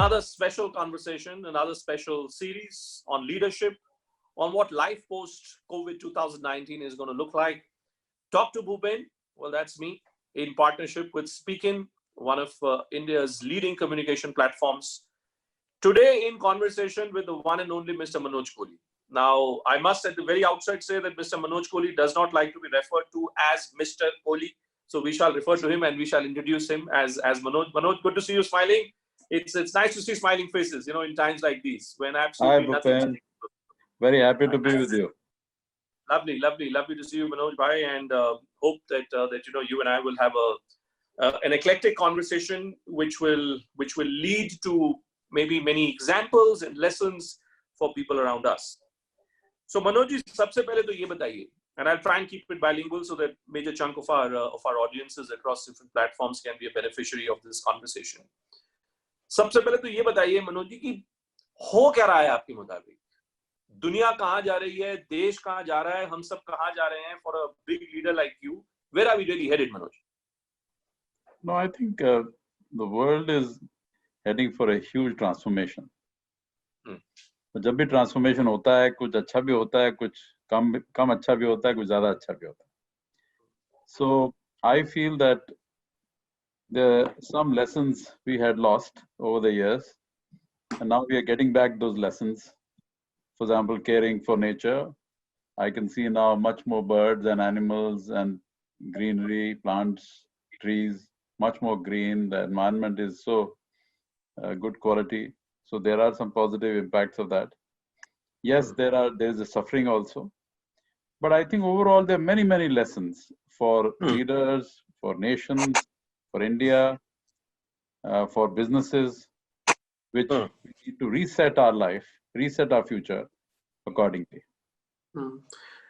another special conversation, another special series on leadership, on what life post-COVID 2019 is going to look like. Talk to Bhupen, well, that's me, in partnership with Speakin, one of India's leading communication platforms. Today in conversation with the one and only Mr. Manoj Kohli. Now, I must at the very outset say that Mr. Manoj Kohli does not like to be referred to as Mr. Kohli. So we shall refer to him and we shall introduce him as Manoj. Manoj, good to see you smiling. It's nice to see smiling faces, you know, in times like these when absolutely nothing. Very happy to be with you. Lovely to see you, Manoj bhai, and hope that you know, you and I will have an eclectic conversation which will lead to maybe many examples and lessons for people around us. So Manoj ji, sabse pehle to ye bataiye, and I'll try and keep it bilingual so that major chunk of our audiences across different platforms can be a beneficiary of this conversation. सबसे पहले तो ये बताइए मनोज जी कि हो क्या रहा है आपके मुताबिक, दुनिया कहाँ जा रही है, देश कहाँ जा रहा है, हम सब कहाँ जा रहे हैं? For a big leader like you, where are we really headed, Manoj? No, I think the world is heading for a huge transformation. जब भी ट्रांसफॉर्मेशन होता है, कुछ अच्छा भी होता है, कुछ कम अच्छा भी होता है, कुछ ज्यादा अच्छा भी होता है. So I feel that there are some lessons we had lost over the years, and now we are getting back those lessons. For example, caring for nature. I can see now much more birds and animals and greenery, plants, trees, much more green. The environment is so good quality. So there are some positive impacts of that. Yes, there's a suffering also. But I think overall there are many, many lessons for leaders, for nations, for India, for businesses, which we need to reset our life, reset our future accordingly.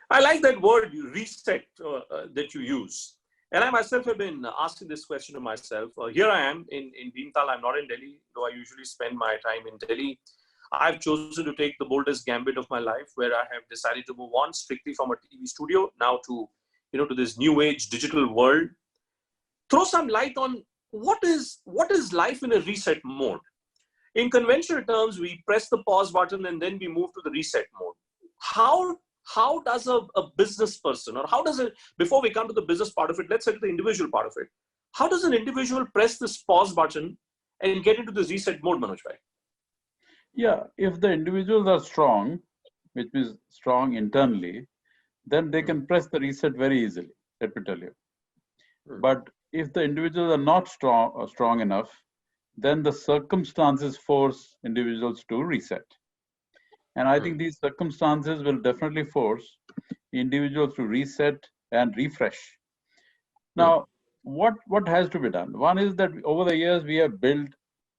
I like that word, reset, that you use. And I myself have been asking this question to myself. Here I am in Bhimtal. I'm not in Delhi, though I usually spend my time in Delhi. I've chosen to take the boldest gambit of my life, where I have decided to move on strictly from a TV studio now to, you know, to this new age digital world. Throw some light on what is life in a reset mode. In conventional terms, we press the pause button and then we move to the reset mode. How does a business person, or how does it, before we come to the business part of it, let's say to the individual part of it, how does an individual press this pause button and get into this reset mode, Manoj bhai? Yeah, if the individuals are strong, which means strong internally, then they can press the reset very easily, let me tell you. But if the individuals are not strong enough, then the circumstances force individuals to reset. And I think these circumstances will definitely force individuals to reset and refresh. Now, what has to be done? One is that over the years, we have built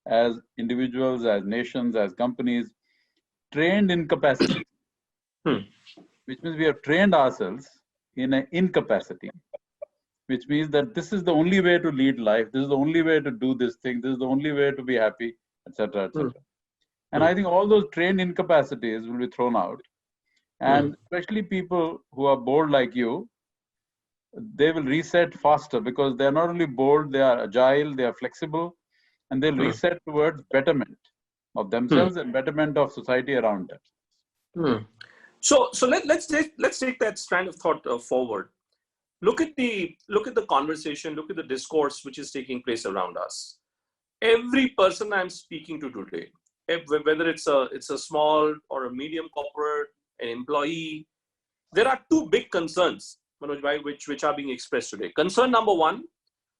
as individuals, as nations, as companies, trained in capacity, which means we have trained ourselves in an incapacity, which means that this is the only way to lead life. This is the only way to do this thing. This is the only way to be happy, etc., etc. And I think all those trained incapacities will be thrown out. And especially people who are bold like you, they will reset faster because they are not only bold, they are agile, they are flexible, and they'll reset towards betterment of themselves and betterment of society around them. So let's take that strand of thought forward. Look at the conversation, look at the discourse which is taking place around us. Every person I'm speaking to today, whether it's a small or a medium corporate, an employee, there are two big concerns, Manoj bhai, which are being expressed today. Concern number one,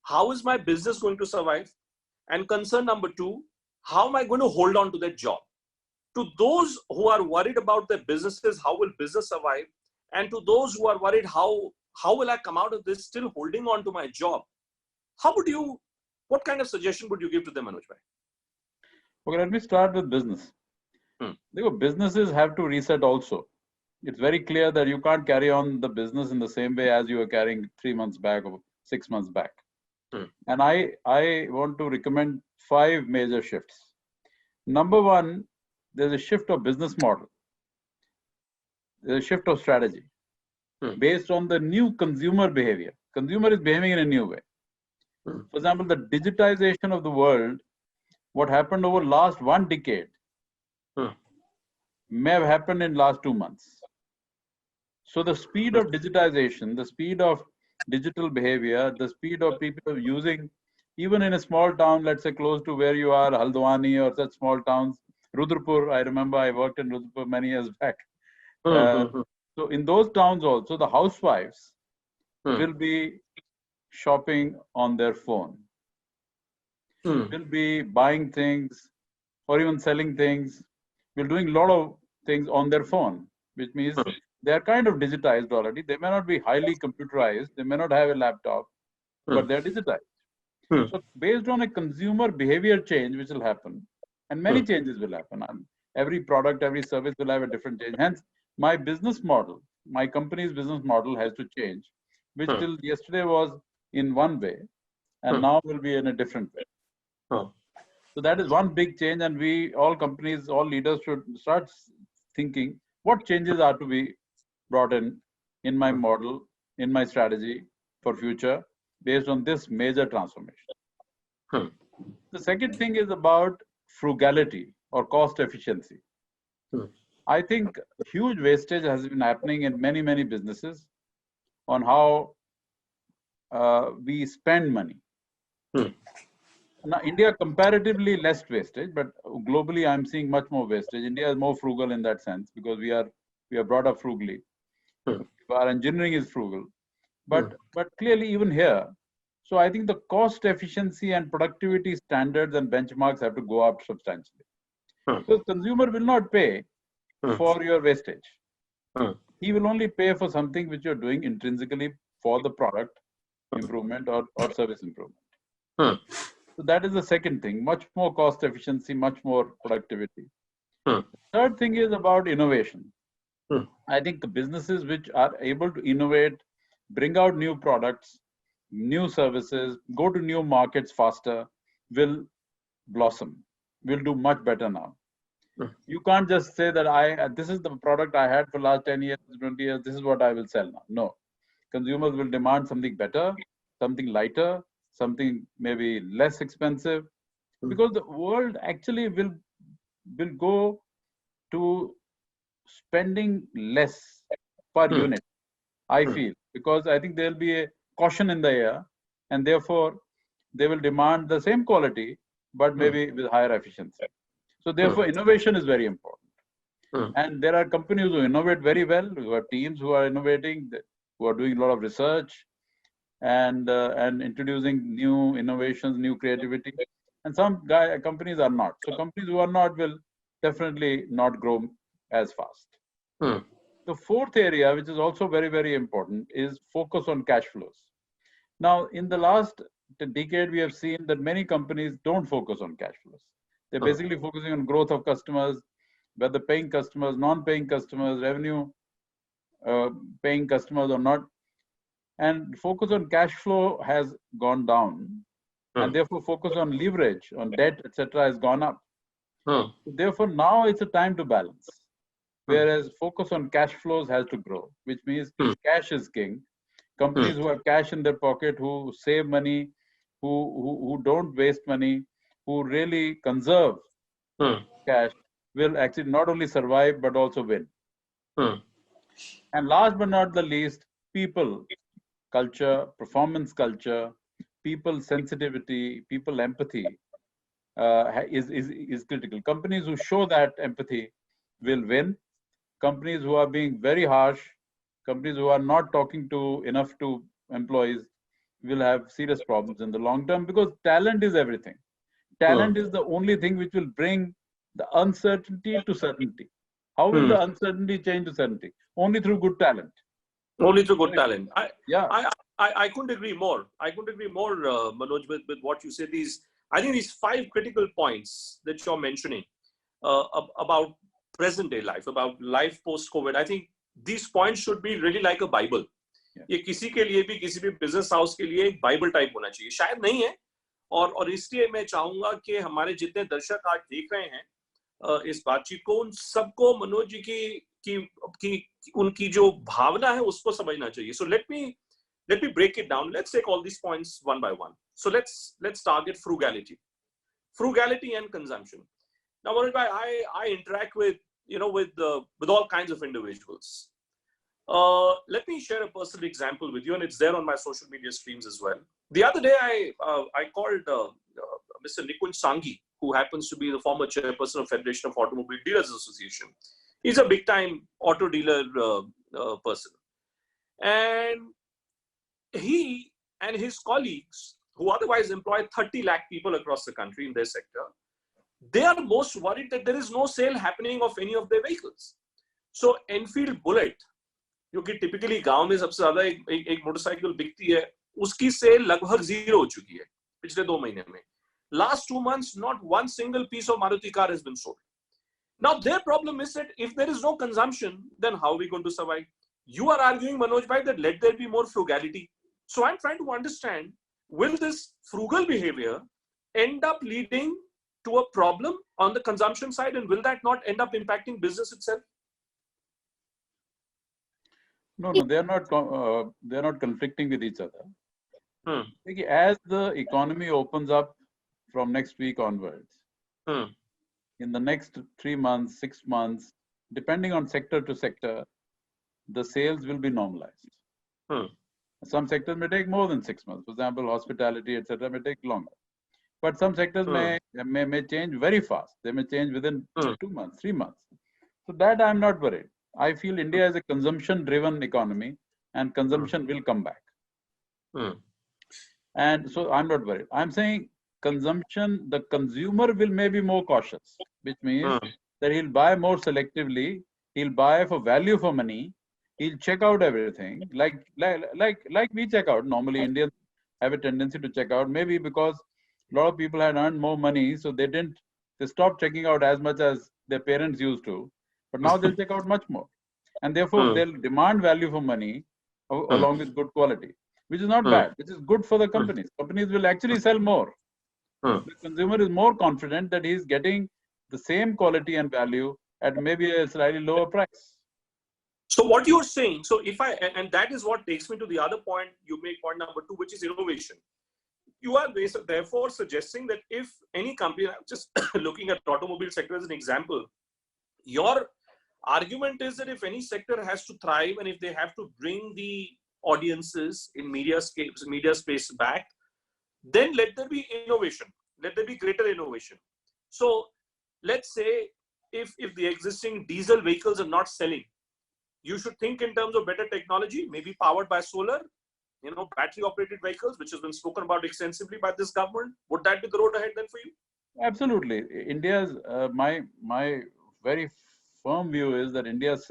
how is my business going to survive? And concern number two, how am I going to hold on to that job? To those who are worried about their businesses, how will business survive? And to those who are worried, how will I come out of this still holding on to my job? What kind of suggestion would you give to them, Manoj bhai? Okay, let me start with business. Businesses have to reset also. It's very clear that you can't carry on the business in the same way as you were carrying 3 months back or 6 months back. And I want to recommend 5 major shifts. Number one, there's a shift of business model. There's a shift of strategy based on the new consumer behavior. Consumer is behaving in a new way. For example, the digitization of the world what happened over last 1 decade may have happened in last 2 months. So the speed of digitization, the speed of digital behavior, the speed of people using, even in a small town, let's say close to where you are, Haldwani or such small towns, Rudrapur, I remember I worked in Rudrapur many years back. So in those towns also, the housewives will be shopping on their phone, will be buying things or even selling things, will doing a lot of things on their phone, which means they are kind of digitized already. They may not be highly computerized, they may not have a laptop, but they're digitized. So based on a consumer behavior change which will happen, and many changes will happen, and every product, every service will have a different change. Hence, my business model, my company's business model has to change, which till yesterday was in one way, and now will be in a different way. So that is one big change, and we, all companies, all leaders should start thinking what changes are to be brought in my model, in my strategy for future, based on this major transformation. The second thing is about frugality or cost efficiency. I think huge wastage has been happening in many, many businesses on how we spend money. Now, India comparatively less wastage, but globally I'm seeing much more wastage. India is more frugal in that sense because we are brought up frugally. Our engineering is frugal, but clearly even here. So I think the cost efficiency and productivity standards and benchmarks have to go up substantially. So consumer will not pay for your wastage. He will only pay for something which you're doing intrinsically for the product improvement or service improvement. So that is the second thing, much more cost efficiency, much more productivity. Third thing is about innovation. I think the businesses which are able to innovate, bring out new products, new services, go to new markets faster, will blossom, will do much better now. You can't just say that this is the product I had for last 10 years, 20 years, this is what I will sell now. No, consumers will demand something better, something lighter, something maybe less expensive, because the world actually will go to spending less per unit, I feel, because I think there'll be a caution in the air, and therefore they will demand the same quality, but maybe with higher efficiency. So therefore innovation is very important. And there are companies who innovate very well, who have teams who are innovating, who are doing a lot of research and introducing new innovations, new creativity. And some companies are not. So companies who are not will definitely not grow as fast. The fourth area, which is also very, very important, is focus on cash flows. Now, in the last decade, we have seen that many companies don't focus on cash flows. They're basically focusing on growth of customers, whether paying customers, non-paying customers, revenue paying customers or not. And focus on cash flow has gone down. And therefore, focus on leverage, on debt, etc., has gone up. Therefore, now it's a time to balance. Whereas focus on cash flows has to grow, which means cash is king. Companies who have cash in their pocket, who save money, who don't waste money, who really conserve cash, will actually not only survive but also win. And last but not the least, people culture, performance culture, people sensitivity, people empathy is critical. Companies who show that empathy will win. Companies who are being very harsh, companies who are not talking enough to employees will have serious problems in the long term, because talent is everything. Talent is the only thing which will bring the uncertainty to certainty. How will the uncertainty change to certainty? Only through good talent. Only through good talent. I couldn't agree more. I couldn't agree more, Manoj, with what you said. I think these 5 critical points that you're mentioning about present day life, about life post-COVID, I think these points should be really like a Bible. ये किसी के लिए भी, किसी भी business house के लिए एक बाइबल टाइप होना चाहिए. शायद नहीं है, और इसलिए मैं चाहूंगा कि हमारे जितने दर्शक आज देख रहे हैं इस बातचीत को, उन सबको मनोज जी की उनकी जो भावना है उसको समझना चाहिए. So let me break it down. Let's take all these points one by one. So let's target frugality. frugality and consumption. Now, Manoj bhai, I interact with, with all kinds of individuals. Let me share a personal example with you, and it's there on my social media streams as well. The other day, I called Mr. Nikunj Sanghi, who happens to be the former chairperson of Federation of Automobile Dealers Association. He's a big-time auto dealer person. And he and his colleagues, who otherwise employ 30 lakh people across the country in their sector, they are most worried that there is no sale happening of any of their vehicles. So Enfield Bullet, जो कि typically गांव में सबसे ज़्यादा एक motorcycle बिकती है, उसकी सेल लगभग 0 हो चुकी है पिछले 2 महीने में. Last 2 months, not one single piece of Maruti car has been sold. Now their problem is that if there is no consumption, then how are we going to survive? You are arguing, Manoj bhai, that let there be more frugality. So I'm trying to understand, will this frugal behavior end up leading to a problem on the consumption side, and will that not end up impacting business itself? No, they are not conflicting with each other. As the economy opens up from next week onwards, in the next 3 months, 6 months, depending on sector to sector, the sales will be normalized. Some sectors may take more than 6 months. For example, hospitality, etc., may take longer. But some sectors may change very fast. They may change within 2 months, 3 months. So that I'm not worried. I feel India is a consumption-driven economy, and consumption will come back. And so I'm not worried. I'm saying consumption, the consumer will maybe more cautious, which means that he'll buy more selectively. He'll buy for value for money. He'll check out everything like we check out. Normally, Indians have a tendency to check out, maybe because a lot of people had earned more money, so they stopped checking out as much as their parents used to. But now they'll check out much more. And therefore, they'll demand value for money along with good quality, which is not bad, which is good for the companies. Companies will actually sell more. The consumer is more confident that he's getting the same quality and value at maybe a slightly lower price. So what you're saying, and that is what takes me to the other point you make, point number 2, which is innovation. You are therefore suggesting that if any company, just looking at the automobile sector as an example, your argument is that if any sector has to thrive and if they have to bring the audiences in media space back, then let there be innovation. Let there be greater innovation. So let's say if the existing diesel vehicles are not selling, you should think in terms of better technology, maybe powered by solar, battery operated vehicles, which has been spoken about extensively by this government. Would that be the road ahead then for you? Absolutely. India's, my very firm view is that India's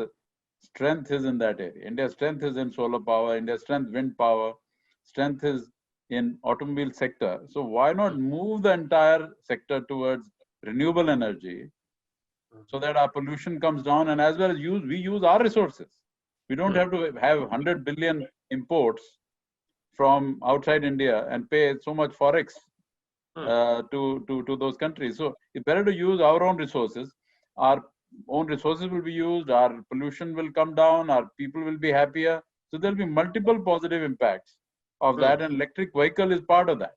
strength is in that area. India's strength is in solar power. India's strength, wind power. Strength is in automobile sector. So why not move the entire sector towards renewable energy so that our pollution comes down, and as well as we use our resources. We don't have to have 100 billion imports from outside India and pay so much forex to those countries. So it's better to use our own resources. Our own resources will be used, our pollution will come down, our people will be happier. So there'll be multiple positive impacts of that, and electric vehicle is part of that.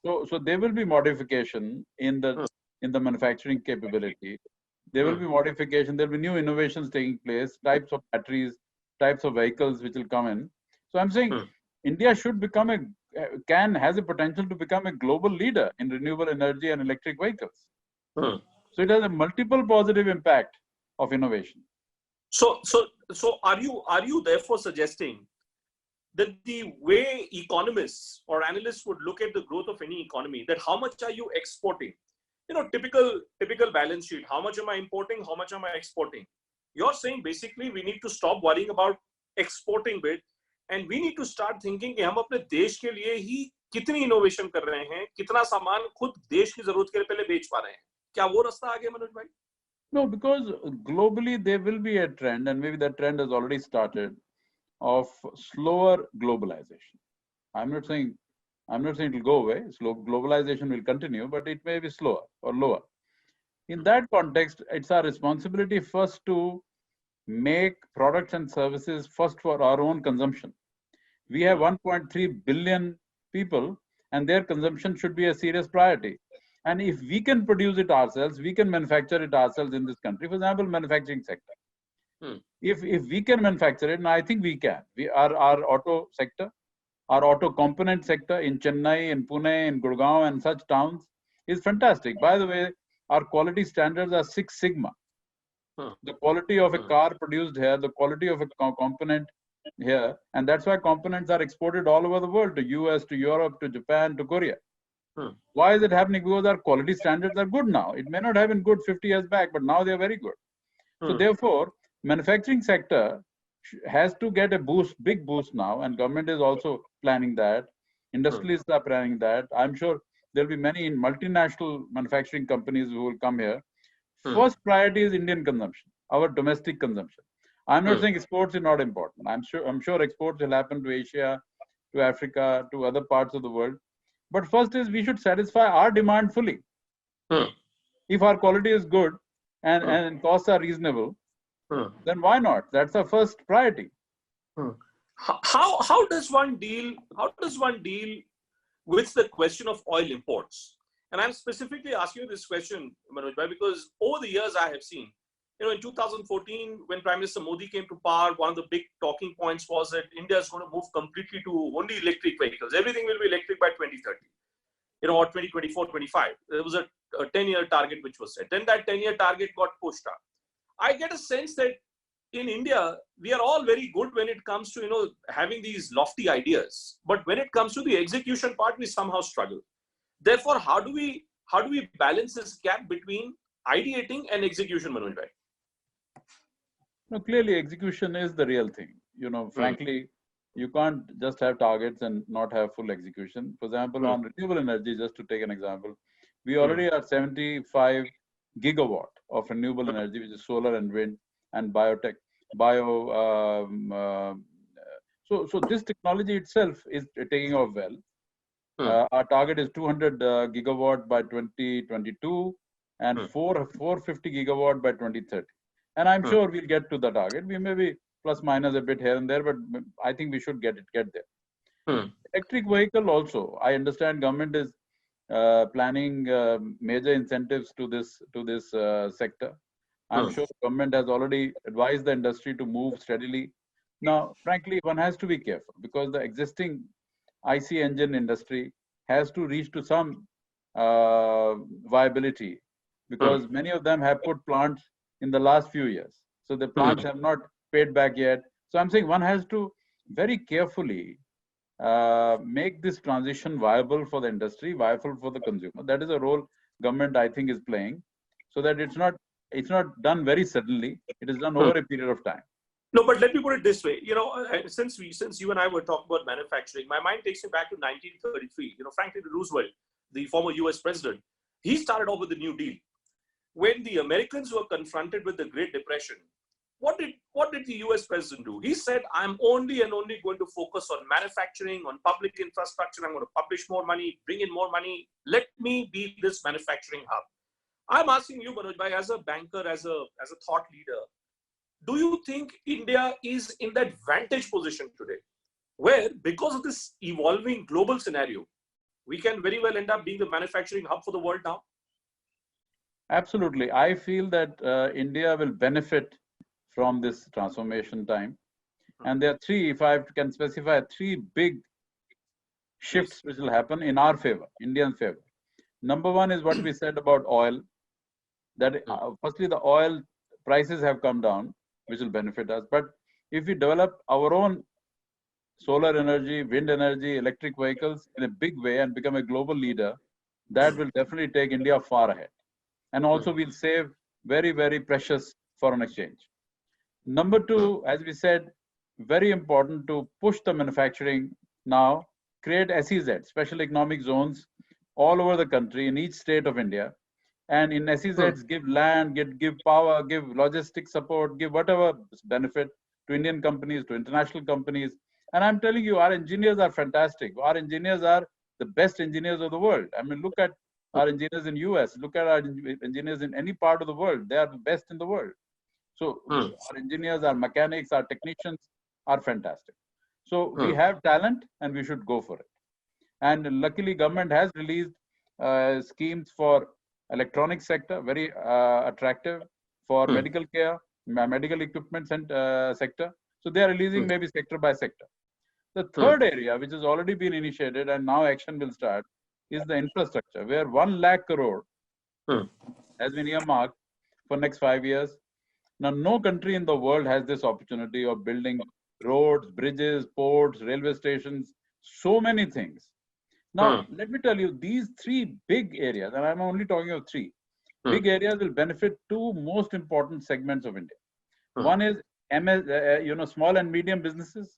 So there will be modification in the manufacturing capability. There will be modification, there will be new innovations taking place, types of batteries, types of vehicles which will come in. So I'm saying India should become has a potential to become a global leader in renewable energy and electric vehicles. So it has a multiple positive impact of innovation. So are you therefore suggesting that the way economists or analysts would look at the growth of any economy, that how much are you exporting? Typical balance sheet. How much am I importing? How much am I exporting? You're saying basically we need to stop worrying about exporting bit, and we need to start thinking कि हम अपने देश के लिए ही कितनी innovation कर रहे हैं, कितना सामान खुद देश की जरूरत के लिए पहले बेच पा रहे हैं. क्या वो रास्ता आगे मनोज भाई? No, because globally there will be a trend, and maybe that trend has already started, of slower globalization. I'm not saying it will go away. Slow globalization will continue, but it may be slower or lower. In that context, it's our responsibility first to make products and services first for our own consumption. We have 1.3 billion people, and their consumption should be a serious priority. And if we can produce it ourselves, we can manufacture it ourselves in this country. For example, manufacturing sector. If we can manufacture it, and I think we can. Our auto sector, our auto component sector in Chennai, in Pune, in Gurgaon, and such towns is fantastic. By the way, our quality standards are 6 Sigma. The quality of a car produced here, the quality of a component here, and that's why components are exported all over the world, to US, to Europe, to Japan, to Korea. Why is it happening? Because our quality standards are good now. It may not have been good 50 years back, but now they are very good. So therefore, manufacturing sector has to get a boost, big boost now, and government is also planning that. Industrialists are planning that. I'm sure there'll be many multinational manufacturing companies who will come here. First priority is Indian consumption, our domestic consumption. I'm not saying exports is not important. I'm sure exports will happen to Asia, to Africa, to other parts of the world. But first is we should satisfy our demand fully. If our quality is good and costs are reasonable, then why not? That's our first priority. How does one deal with the question of oil imports? And I'm specifically asking you this question, Manoj, because over the years I have seen, in 2014, when Prime Minister Modi came to power, one of the big talking points was that India is going to move completely to only electric vehicles. Everything will be electric by 2030, or 2024, 25. There was a 10-year target which was set. Then that 10-year target got pushed up. I get a sense that in India, we are all very good when it comes to, having these lofty ideas. But when it comes to the execution part, we somehow struggle. Therefore, how do we balance this gap between ideating and execution, Manoj bhai? No, clearly execution is the real thing. Frankly, you can't just have targets and not have full execution. For example, on renewable energy, just to take an example, we already are 75 gigawatt of renewable energy, which is solar and wind and biotech, so this technology itself is taking off well. Our target is 200 gigawatt by 2022 and 450 gigawatt by 2030. And I'm sure we'll get to the target. We may be plus minus a bit here and there, but I think we should get there. Electric vehicle also, I understand government is planning major incentives to this sector. I'm sure government has already advised the industry to move steadily. Now, frankly, one has to be careful because the existing IC engine industry has to reach to some viability, because many of them have put plants in the last few years. So the plants have not paid back yet. So I'm saying one has to very carefully make this transition viable for the industry, viable for the consumer. That is a role government, I think, is playing, so that it's not done very suddenly. It is done over a period of time. No, but let me put it this way. Since you and I were talking about manufacturing, my mind takes me back to 1933. Franklin Roosevelt, the former US president, he started off with the New Deal. When the Americans were confronted with the Great Depression, what did the US president do? He said, I'm only going to focus on manufacturing, on public infrastructure. I'm going to publish more money, bring in more money. Let me be this manufacturing hub. I'm asking you, Manoj bhai, as a banker, as a thought leader, do you think India is in that vantage position today, where because of this evolving global scenario, we can very well end up being the manufacturing hub for the world now? Absolutely. I feel that India will benefit from this transformation time. And there are three, if I can specify, three big shifts which will happen in our favor, Indian favor. Number one is what we said about oil. That firstly, the oil prices have come down, which will benefit us. But if we develop our own solar energy, wind energy, electric vehicles in a big way and become a global leader, that will definitely take India far ahead. And also we'll save very, very precious foreign exchange. Number two, as we said, very important to push the manufacturing now, create SEZ, special economic zones, all over the country, in each state of India. And in SEZs, give land, give power, give logistic support, give whatever benefit to Indian companies, to international companies. And I'm telling you, our engineers are fantastic. Our engineers are the best engineers of the world. I mean, look at our engineers in US, look at our engineers in any part of the world. They are the best in the world. So our engineers, our mechanics, our technicians are fantastic. So we have talent and we should go for it. And luckily, government has released schemes for electronic sector, very attractive, for medical care, medical equipment and sector. So they are releasing maybe sector by sector. The third area, which has already been initiated and now action will start, is the infrastructure, where 1 lakh crore has been earmarked for next 5 years. Now, no country in the world has this opportunity of building roads, bridges, ports, railway stations, so many things. Now, let me tell you, these 3 big areas, and I'm only talking of 3 big areas, will benefit 2 most important segments of India. One is small and medium businesses,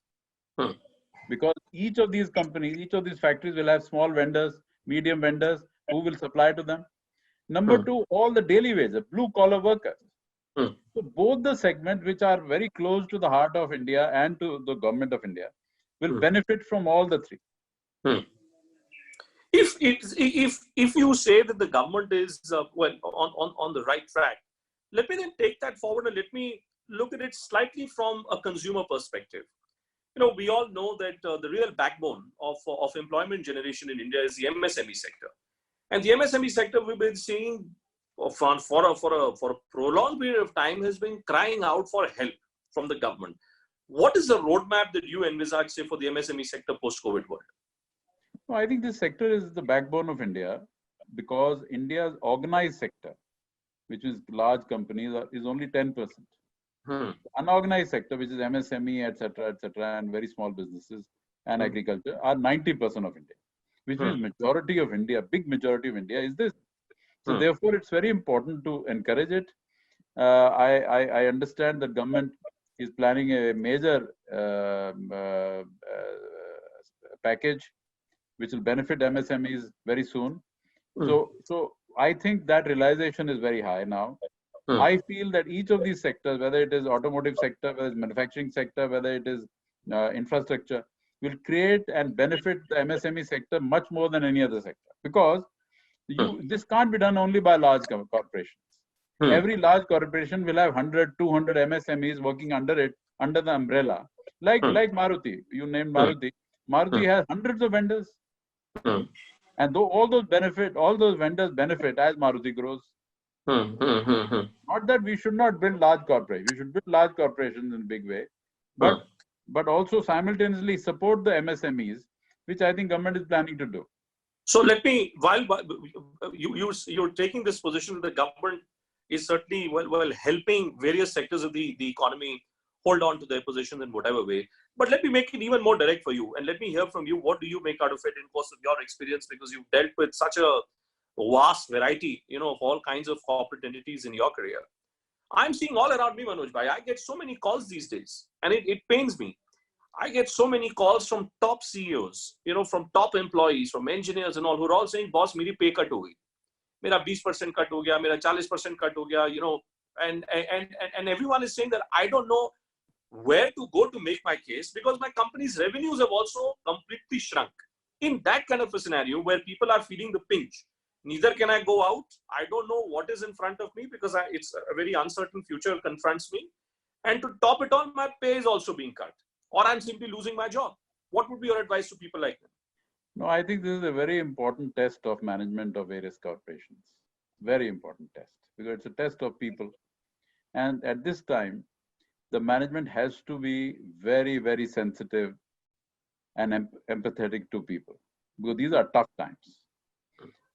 because each of these companies, each of these factories will have small vendors, medium vendors who will supply to them. Number 2, all the daily wages, blue collar workers. So both the segments, which are very close to the heart of India and to the government of India, will benefit from all the 3. If you say that the government is on the right track, let me then take that forward and let me look at it slightly from a consumer perspective. We all know that the real backbone of employment generation in India is the MSME sector, and the MSME sector we've been seeing for a prolonged period of time has been crying out for help from the government. What is the roadmap that you envisage, say, for the MSME sector post-COVID world? No, I think this sector is the backbone of India, because India's organized sector, which is large companies, is only 10%. Unorganized sector, which is MSME, etc., and very small businesses and agriculture, are 90% of India, which means majority of India, big majority of India is this. So therefore, it's very important to encourage it. I understand that government is planning a major package which will benefit MSMEs very soon. So I think that realization is very high now. I feel that each of these sectors, whether it is automotive sector, whether it's manufacturing sector, whether it is infrastructure, will create and benefit the MSME sector much more than any other sector, because this can't be done only by large corporations. Every large corporation will have 100, 200 MSMEs working under it, under the umbrella. Like Maruti, you named Maruti. Maruti has hundreds of vendors. And though all those vendors benefit as Maruti grows. Not that we should not build large corporations. We should build large corporations in a big way. But also simultaneously support the MSMEs, which I think government is planning to do. So let me, while you're taking this position that the government is certainly well helping various sectors of the economy hold on to their position in whatever way. But let me make it even more direct for you, and let me hear from you. What do you make out of it in course of your experience? Because you've dealt with such a vast variety, of all kinds of corporate entities in your career. I'm seeing all around me, Manoj bhai, I get so many calls these days, and it pains me. I get so many calls from top CEOs, from top employees, from engineers and all, who are all saying, boss, मेरी pay cut हो गई, मेरा 20% cut हो गया, मेरा 40% cut हो गया, and everyone is saying that I don't know where to go to make my case, because my company's revenues have also completely shrunk. In that kind of a scenario where people are feeling the pinch, neither can I go out. I don't know what is in front of me, because it's a very uncertain future confronts me. And to top it all, my pay is also being cut, or I'm simply losing my job. What would be your advice to people like them? No, I think this is a very important test of management of various corporations. Very important test, because it's a test of people. And at this time, the management has to be very, very sensitive and empathetic to people, because these are tough times.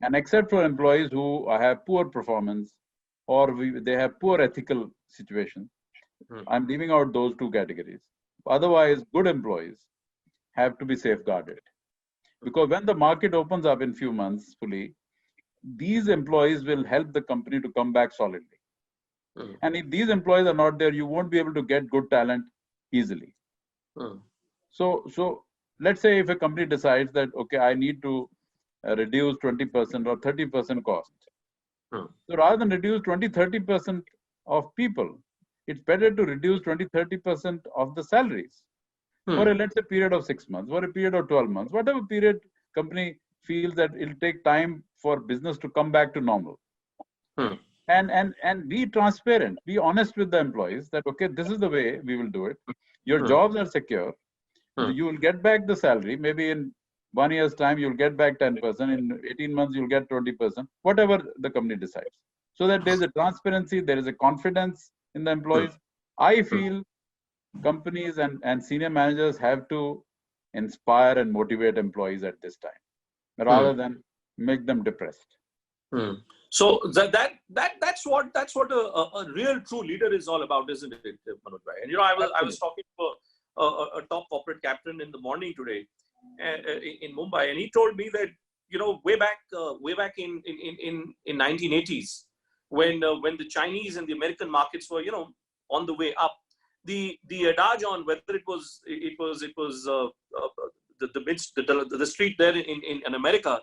And except for employees who have poor performance or they have poor ethical situation, I'm leaving out those 2 categories. Otherwise, good employees have to be safeguarded, because when the market opens up in few months fully, these employees will help the company to come back solidly. And if these employees are not there, you won't be able to get good talent easily. So let's say if a company decides that, okay, I need to reduce 20% or 30% cost. So rather than reduce 20-30% of people, it's better to reduce 20-30% of the salaries for a, let's say, period of 6 months, for a period of 12 months, whatever period company feels that it'll take time for business to come back to normal. And be transparent, be honest with the employees that, okay, this is the way we will do it. Your jobs are secure. You will get back the salary maybe in 1 year's time, you'll get back 10%. In 18 months, you'll get 20%, whatever the company decides. So that there's a transparency, there is a confidence in the employees. I feel companies and senior managers have to inspire and motivate employees at this time, rather than make them depressed. So that's what a real true leader is all about, isn't it, Manoj bhai? And I was talking to a top corporate captain in the morning today in Mumbai, and he told me that way back in 1980s, when the Chinese and the American markets were on the way up, the adage on whether it was the street there in America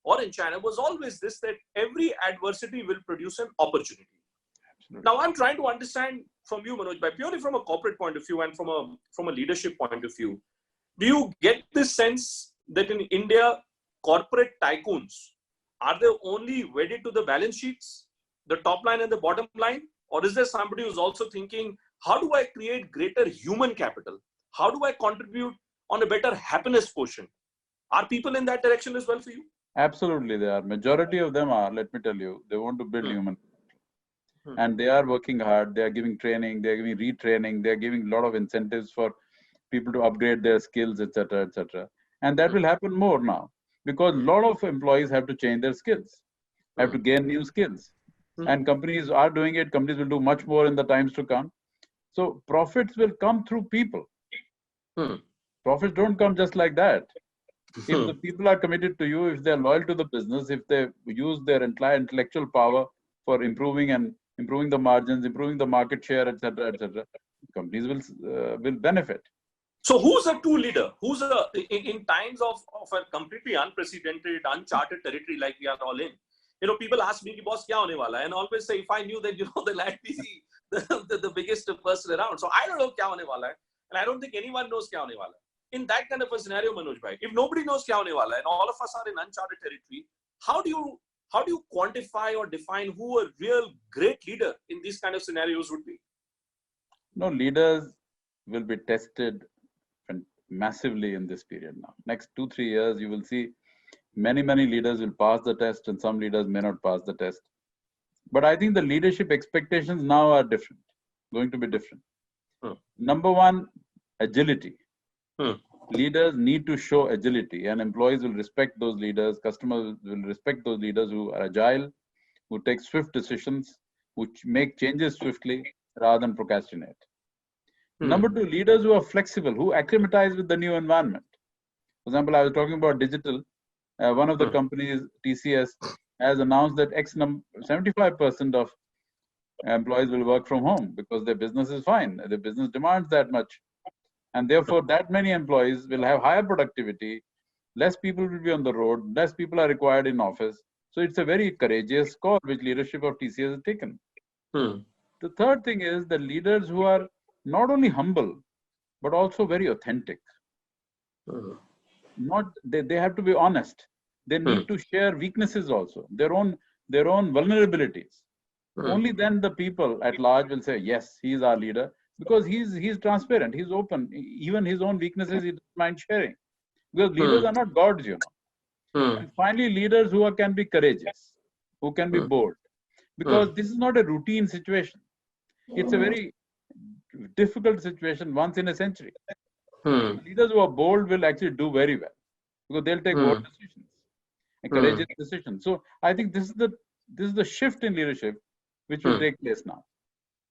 or in China was always this, that every adversity will produce an opportunity. Absolutely. Now I'm trying to understand from you, Manoj, purely from a corporate point of view and from a leadership point of view, do you get this sense that in India, corporate tycoons, are they only wedded to the balance sheets, the top line and the bottom line? Or is there somebody who's also thinking, how do I create greater human capital? How do I contribute on a better happiness quotient? Are people in that direction as well for you? Absolutely, they are. Majority of them are, let me tell you, they want to build human capital. And they are working hard. They are giving training, they are giving retraining, they are giving a lot of incentives for people to upgrade their skills, etc., etc. And that will happen more now, because a lot of employees have to change their skills, have to gain new skills. And companies are doing it. Companies will do much more in the times to come. So profits will come through people. Profits don't come just like that. If the people are committed to you, if they're loyal to the business, if they use their entire intellectual power for improving the margins, improving the market share, etc., companies will benefit. So who's a true leader? Who's in times of a completely unprecedented, uncharted territory like we are all in? People ask me, boss, kya hone wala hai? And I always say, if I knew that, they'll be the biggest person around. So I don't know kya hone wala hai. And I don't think anyone knows kya hone wala hai. In that kind of a scenario, Manoj bhai, if nobody knows kya hone wala hai, and all of us are in uncharted territory, how do you quantify or define who a real great leader in these kind of scenarios would be? No, leaders will be tested massively in this period now. Next 2-3 years, you will see many leaders will pass the test and some leaders may not pass the test. But I think the leadership expectations now are different, going to be different. Number one, agility. Leaders need to show agility, and employees will respect those leaders. Customers will respect those leaders who are agile, who take swift decisions, who make changes swiftly rather than procrastinate. Number two, leaders who are flexible, who acclimatize with the new environment. For example, I was talking about digital. One of the companies, TCS, has announced that 75% of employees will work from home because their business is fine. Their business demands that much. And therefore, that many employees will have higher productivity. Less people will be on the road. Less people are required in office. So it's a very courageous call which leadership of TCS has taken. The third thing is the leaders who are not only humble, but also very authentic. They have to be honest. They need to share weaknesses also, their own vulnerabilities. Only then the people at large will say, yes, he is our leader, because he's transparent, he's open. Even his own weaknesses, he doesn't mind sharing. Because leaders are not gods, And finally, leaders who can be courageous, who can be bold. Because this is not a routine situation. It's a very difficult situation once in a century. Leaders who are bold will actually do very well, because they'll take bold decisions and courageous decisions. So I think this is the shift in leadership which will take place now.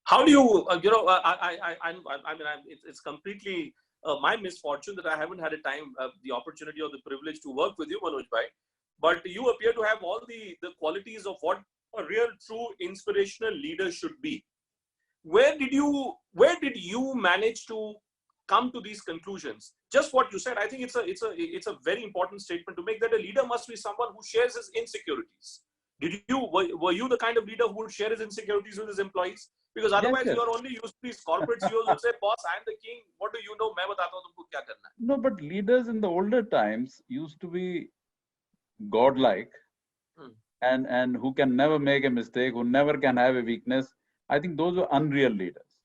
How do you, it's completely my misfortune that I haven't had the opportunity or the privilege to work with you, Manoj bhai. But you appear to have all the qualities of what a real, true, inspirational leader should be. Where did you manage to come to these conclusions? Just what you said, I think it's a very important statement to make, that a leader must be someone who shares his insecurities. Were you the kind of leader who would share his insecurities with his employees? Because otherwise you are only used to these corporate CEOs who say, boss, I am the king. What do you know? Main batata hu tumko kya karna hai. No, but leaders in the older times used to be godlike and who can never make a mistake, who never can have a weakness. I think those were unreal leaders.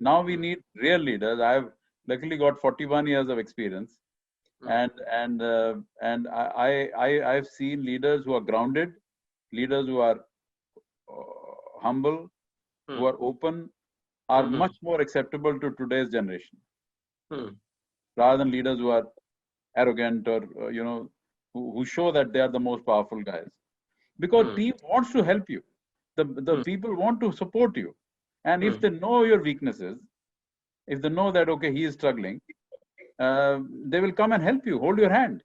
Now we need real leaders. I've luckily got 41 years of experience. And I've seen leaders who are grounded, leaders who are humble, who are open, are much more acceptable to today's generation, rather than leaders who are arrogant or who show that they are the most powerful guys. Because team wants to help you, the people want to support you, and if they know your weaknesses, if they know that okay, he is struggling, they will come and help you, hold your hand.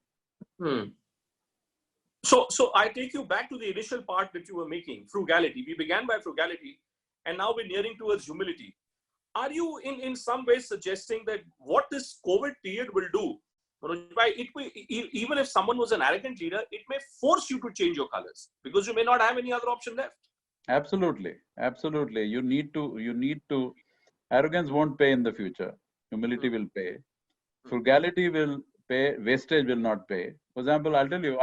So I take you back to the initial part that you were making, frugality. We began by frugality, and now we're nearing towards humility. Are you in some ways suggesting that what this COVID period will do, it will, even if someone was an arrogant leader, it may force you to change your colors because you may not have any other option left? Absolutely. You need to, arrogance won't pay in the future. Humility will pay. Frugality will pay, wastage will not pay. For example, I'll tell you,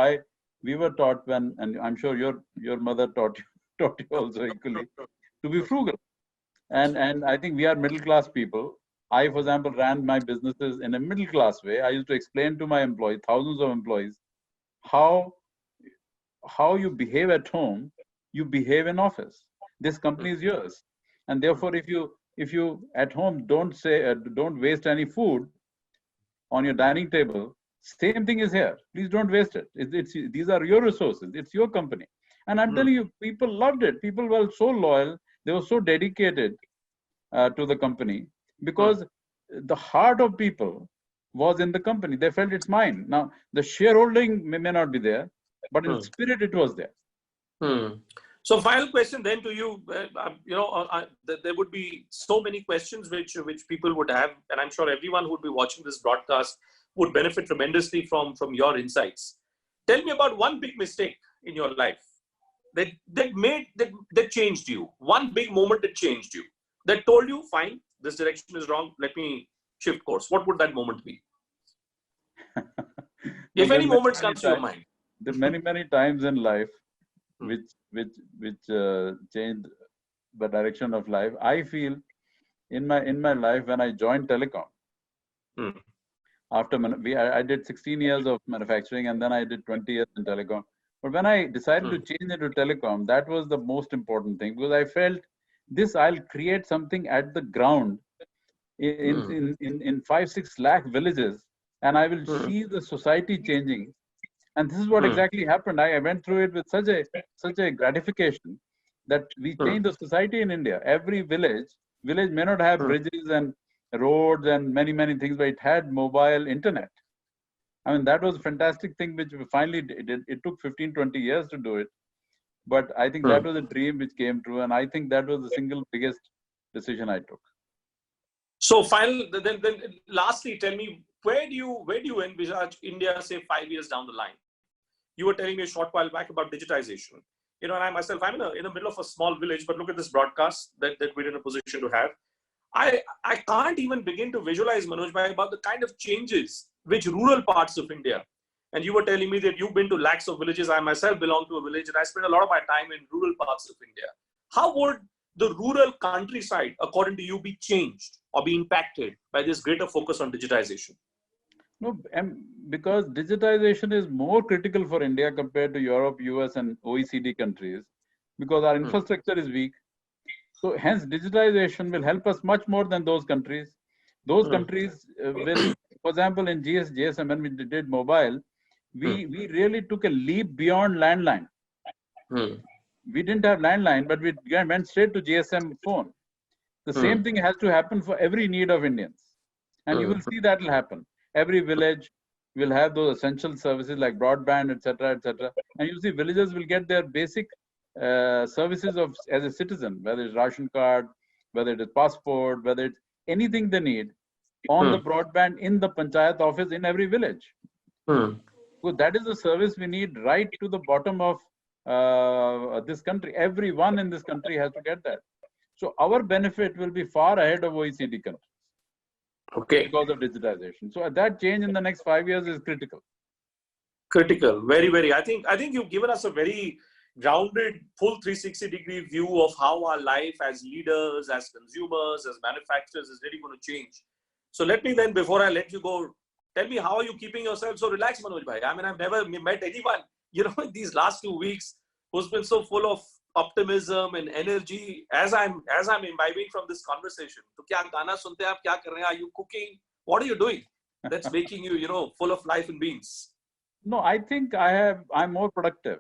we were taught and I'm sure your mother taught you also equally, to be frugal. And I think we are middle class people. I, for example, ran my businesses in a middle class way. I used to explain to my employees, thousands of employees, how you behave at home, you behave in office. This company is yours, and therefore, if you at home don't waste any food on your dining table, same thing is here. Please don't waste it. These are your resources. It's your company. And I'm telling you, people loved it. People were so loyal. They were so dedicated to the company because the heart of people was in the company. They felt it's mine. Now, the shareholding may not be there, but in spirit, it was there. So, final question then to you. There would be so many questions which people would have, and I'm sure everyone who would be watching this broadcast would benefit tremendously from your insights. Tell me about one big mistake in your life that changed you. One big moment that changed you, that told you, fine, this direction is wrong, let me shift course. What would that moment be? If any moments come to your mind. There are many times in life which changed the direction of life. I feel in my life when I joined telecom, I did 16 years of manufacturing and then I did 20 years in telecom. But when I decided to change into telecom, that was the most important thing, because I felt I'll create something at the ground in 5-6 lakh villages, and I will see the society changing. And this is what exactly happened. I went through it with such a gratification that we changed the society in India. Every village may not have bridges and roads and many things, but it had mobile internet. I mean, that was a fantastic thing which we finally did. It took 15-20 years to do it, but I think that was a dream which came true, and I think that was the single biggest decision I took. So, then lastly, tell me, where do you envisage India, say 5 years down the line? You were telling me a short while back about digitization. And I'm in the middle of a small village, but look at this broadcast that we're in a position to have. I can't even begin to visualize, Manoj bhai, about the kind of changes which rural parts of India. And you were telling me that you've been to lakhs of villages. I myself belong to a village, and I spend a lot of my time in rural parts of India. How would the rural countryside, according to you, be changed or be impacted by this greater focus on digitization? No, because digitization is more critical for India compared to Europe, US, and OECD countries, because our infrastructure is weak. So hence, digitization will help us much more than those countries. Those countries will, for example, in GSM, when we did mobile, we really took a leap beyond landline. We didn't have landline, but we went straight to GSM phone. The same thing has to happen for every need of Indians. And you will see that will happen. Every village will have those essential services like broadband, etc., etc. And you see villagers will get their basic services as a citizen, whether it's ration card, whether it is passport, whether it's anything they need on the broadband in the panchayat office in every village. So that is the service we need right to the bottom of this country. Everyone in this country has to get that. So our benefit will be far ahead of OECD countries. Okay. Because of digitization. So that change in the next 5 years is critical. Critical, very, very. I think you've given us a very grounded, full 360-degree view of how our life as leaders, as consumers, as manufacturers is really going to change. So let me then, before I let you go, Tell me, how are you keeping yourself so relaxed, Manoj bhai? I mean, I've never met anyone, in these last 2 weeks who's been so full of optimism and energy as I'm imbibing from this conversation. So, kya gana sunte hain aap? Kya kar rahe hain? Are you cooking? What are you doing that's making you, full of life and beans? No, I think I'm more productive.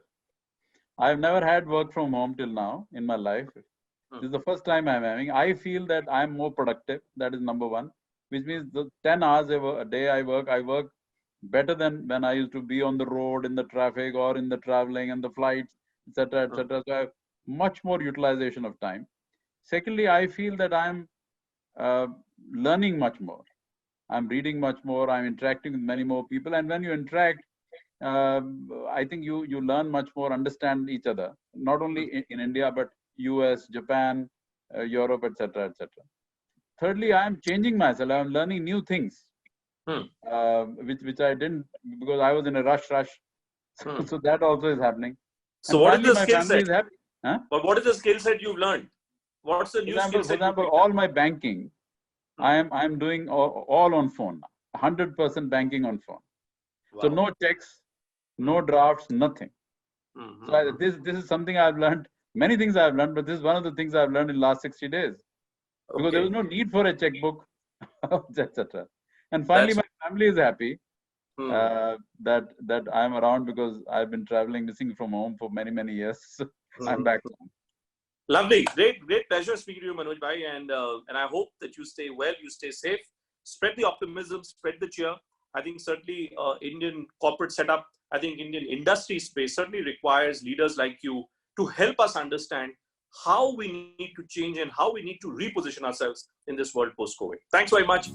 I've never had work from home till now in my life. This is the first time I'm having. I feel that I'm more productive. That is number one, which means the 10 hours a day I work better than when I used to be on the road, in the traffic, or in the traveling and the flights, etc., etc. So I have much more utilization of time. Secondly, I feel that I'm learning much more. I'm reading much more. I'm interacting with many more people. And when you interact, I think you learn much more, understand each other, not only in India, but US, Japan, Europe, etc., etc. Thirdly, I'm changing myself. I'm learning new things, which I didn't, because I was in a rush. So that also is happening. So and what finally, is the my skill family set? is happy. Huh? But what is the skill set you've learned? What's the new skill set? For example, all my banking, I'm doing all on phone. 100% banking on phone. Wow. So no checks, no drafts, nothing. So this is something I've learned. Many things I've learned, but this is one of the things I've learned in the last 60 days. Because there was no need for a checkbook, etc. And finally, my family is happy that I'm around, because I've been traveling, missing from home for many, many years. So I'm back home. Lovely. Great pleasure speaking to you, Manoj bhai. And I hope that you stay well, you stay safe, spread the optimism, spread the cheer. I think certainly Indian corporate setup, I think Indian industry space certainly requires leaders like you to help us understand how we need to change and how we need to reposition ourselves in this world post-COVID. Thanks very much.